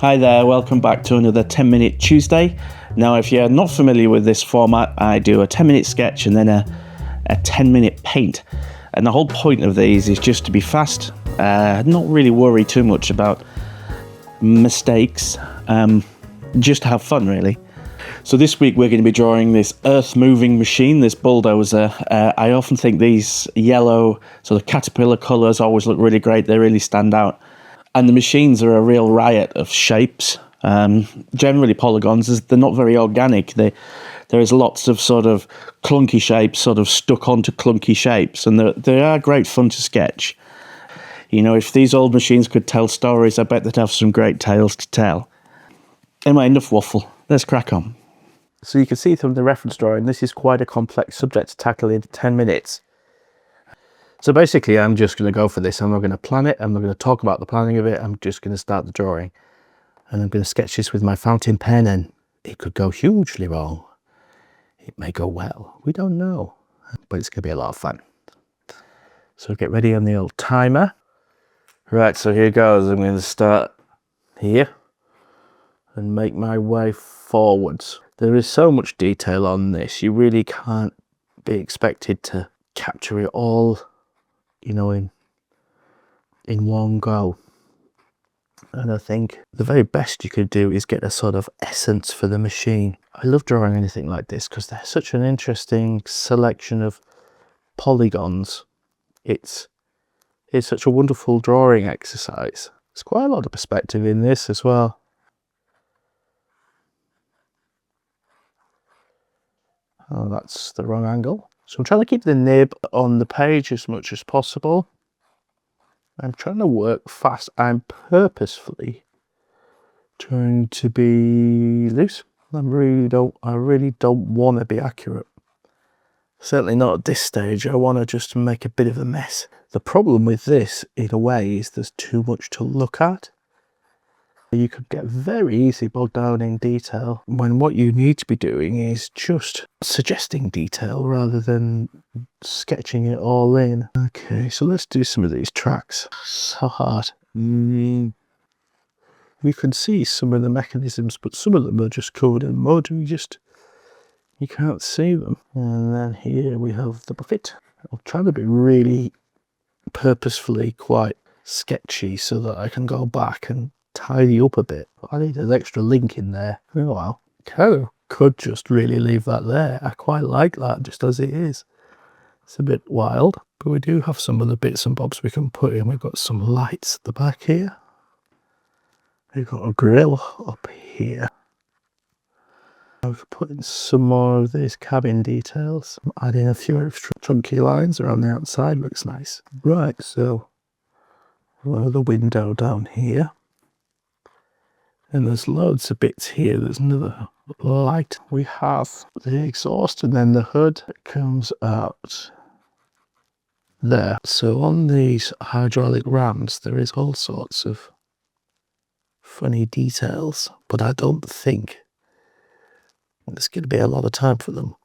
Hi there, welcome back to another 10-minute Tuesday. Now, if you're not familiar with this format, I do a 10-minute sketch and then a 10-minute paint. And the whole point of these is just to be fast, not really worry too much about mistakes, just to have fun, really. So this week we're going to be drawing this earth-moving machine, this bulldozer. I often think these yellow sort of caterpillar colours always look really great, they really stand out. And the machines are a real riot of shapes. Generally polygons, they're not very organic. There is lots of sort of clunky shapes, sort of stuck onto clunky shapes, and they are great fun to sketch. You know, if these old machines could tell stories, I bet they'd have some great tales to tell. Anyway, enough waffle. Let's crack on. So you can see from the reference drawing, this is quite a complex subject to tackle in 10 minutes. So basically, I'm just going to go for this. I'm not going to plan it. I'm not going to talk about the planning of it. I'm just going to start the drawing. And I'm going to sketch this with my fountain pen, and it could go hugely wrong. It may go well. We don't know. But it's going to be a lot of fun. So get ready on the old timer. Right, so here goes. I'm going to start here and make my way forwards. There is so much detail on this. You really can't be expected to capture it all, you know, in one go. And I think the very best you could do is get a sort of essence for the machine. I love drawing anything like this because they're such an interesting selection of polygons. It's such a wonderful drawing exercise. There's quite a lot of perspective in this as well. Oh, that's the wrong angle. So I'm trying to keep the nib on the page as much as possible. I'm trying to work fast. I'm purposefully trying to be loose. I really don't want to be accurate. Certainly not at this stage. I want to just make a bit of a mess. The problem with this, in a way, is there's too much to look at. You could get very easily bogged down in detail when what you need to be doing is just suggesting detail rather than sketching it all in. Okay, so let's do some of these tracks. So hard. We can see some of the mechanisms, but some of them are just covered in mud. You can't see them. And then here we have the buffet. I'm trying to be really purposefully quite sketchy so that I can go back and tidy up a bit. I need an extra link in there. Oh well, could just really leave that there. I quite like that just as it is. It's a bit wild, but we do have some other bits and bobs we can put in. We've got some lights at the back here. We've got a grill up here. We could put in some more of these cabin details. Add in a few extra chunky lines around the outside. Looks nice. Right, so lower the window down here. And there's loads of bits here. There's another light. We have the exhaust and then the hood comes out there. So on these hydraulic rams, there is all sorts of funny details, but I don't think there's going to be a lot of time for them.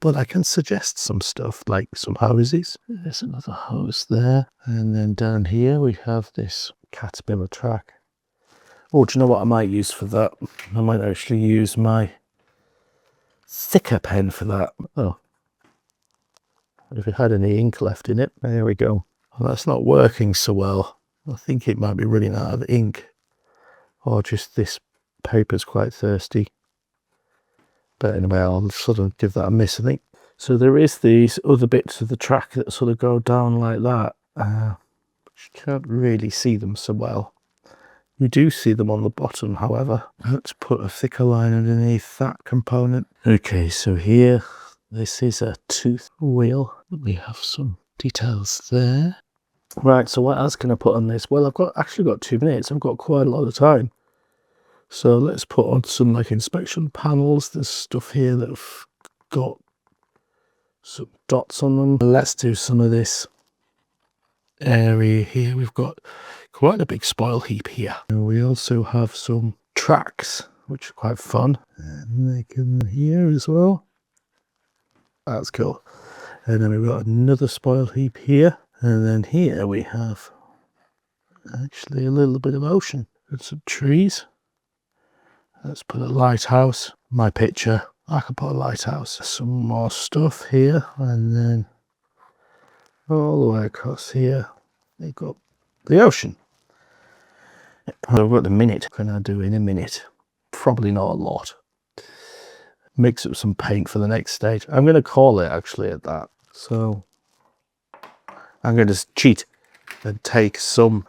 But I can suggest some stuff, like some hoses. There's another hose there. And then down here we have this caterpillar track. Oh, do you know what I might use for that? I might actually use my thicker pen for that. Oh, if it had any ink left in it, there we go. Well, that's not working so well. I think it might be running out of ink, or just this paper's quite thirsty. But anyway, I'll sort of give that a miss, I think. So there is these other bits of the track that sort of go down like that. But you can't really see them so well. You do see them on the bottom, however. Let's put a thicker line underneath that component. Okay, so here, this is a tooth wheel. We have some details there. Right, so what else can I put on this? Well, I've actually got 2 minutes. I've got quite a lot of time. So let's put on some like inspection panels. There's stuff here that have got some dots on them. Let's do some of this area here. We've got quite a big spoil heap here. And we also have some tracks, which are quite fun. And they come here as well. That's cool. And then we've got another spoil heap here. And then here we have actually a little bit of ocean. Got some trees. Let's put a lighthouse. My picture. I can put a lighthouse. Some more stuff here, and then all the way across here, they've got the ocean. I've got the minute. What can I do in a minute? Probably not a lot. Mix up some paint for the next stage. I'm going to call it actually at that. So I'm going to cheat and take some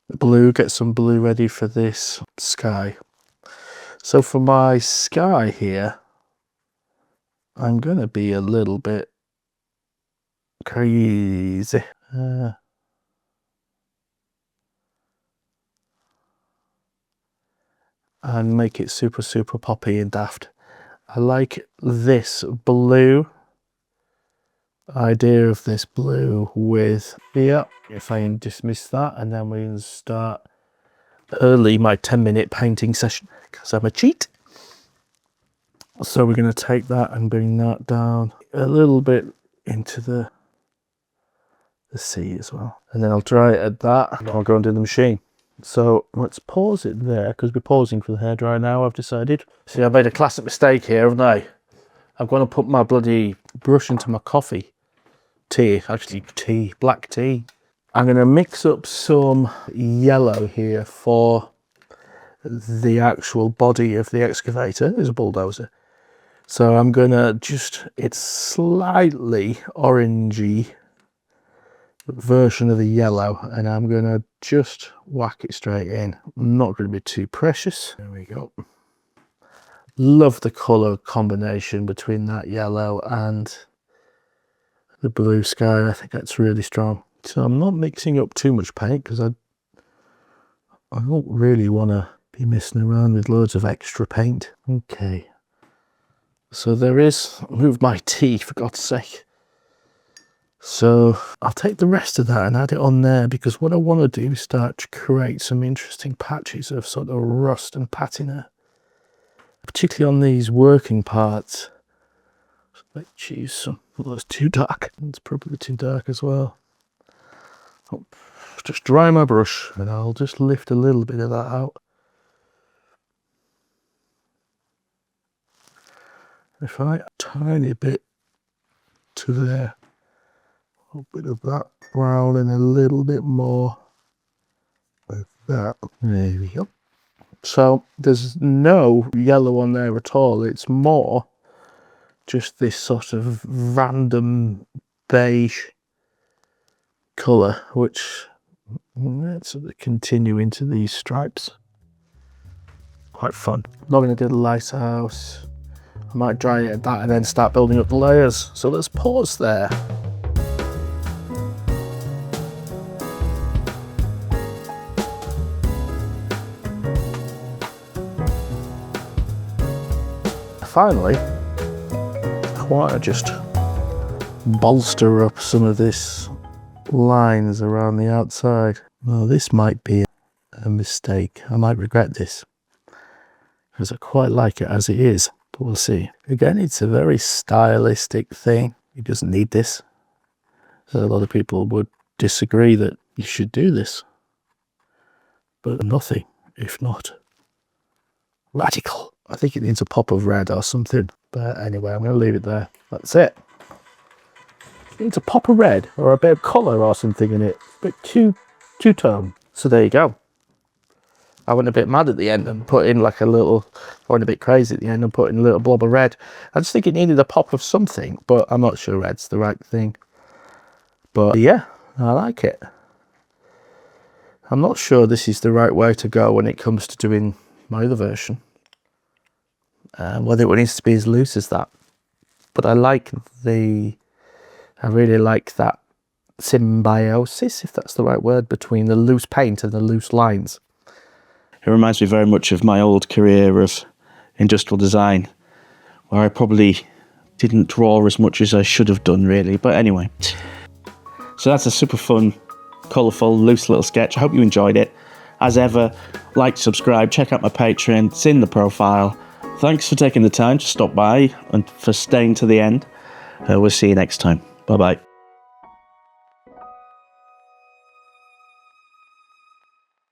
blue, get some blue ready for this sky. So for my sky here, I'm going to be a little bit crazy. And make it super, super poppy and daft. I like this blue idea of this blue with here. If I can dismiss that, and then we can start early my 10-minute painting session because I'm a cheat. So we're going to take that and bring that down a little bit into the sea as well. And then I'll dry it at that, and I'll go and do the machine. So let's pause it there, because we're pausing for the hairdryer now, I've decided. See, I made a classic mistake here, haven't I? I'm going to put my bloody brush into my coffee. Tea, actually tea, black tea. I'm going to mix up some yellow here for the actual body of the excavator. There's a bulldozer. So I'm going to just, it's slightly orangey version of the yellow, and I'm going to just whack it straight in. Not going to be too precious. There we go. Love the colour combination between that yellow and the blue sky. I think that's really strong. So I'm not mixing up too much paint because I don't really want to be messing around with loads of extra paint. Okay. So there is, move my tea for God's sake. So I'll take the rest of that and add it on there, because what I want to do is start to create some interesting patches of sort of rust and patina, particularly on these working parts. So let's choose some. Well, that's too dark. It's probably too dark as well. Oh, just dry my brush and I'll just lift a little bit of that out. If I add a tiny bit to there, a bit of that brown and a little bit more of that. There we go. So there's no yellow on there at all. It's more just this sort of random beige colour, which let's sort of continue into these stripes. Quite fun. Not going to do the lighthouse. I might dry it at that and then start building up the layers. So let's pause there. Finally, I want to just bolster up some of this lines around the outside. Well, this might be a mistake. I might regret this because I quite like it as it is, but we'll see. Again, it's a very stylistic thing. It doesn't need this. So a lot of people would disagree that you should do this, but nothing if not radical. I think it needs a pop of red or something. But anyway, I'm going to leave it there. That's it. It needs a pop of red or a bit of colour or something in it. A bit two-tone. So there you go. I went a bit mad at the end and put in like a little, I went a bit crazy at the end and put in a little blob of red. I just think it needed a pop of something, but I'm not sure red's the right thing. But yeah, I like it. I'm not sure this is the right way to go when it comes to doing my other version. Whether it needs to be as loose as that, but I really like that symbiosis, if that's the right word, between the loose paint and the loose lines. It reminds me very much of my old career of industrial design, where I probably didn't draw as much as I should have done, really. But anyway, so that's a super fun, colourful, loose little sketch. I hope you enjoyed it. As ever, like, subscribe, check out my Patreon, it's in the profile. Thanks for taking the time to stop by and for staying to the end. We'll see you next time. Bye-bye.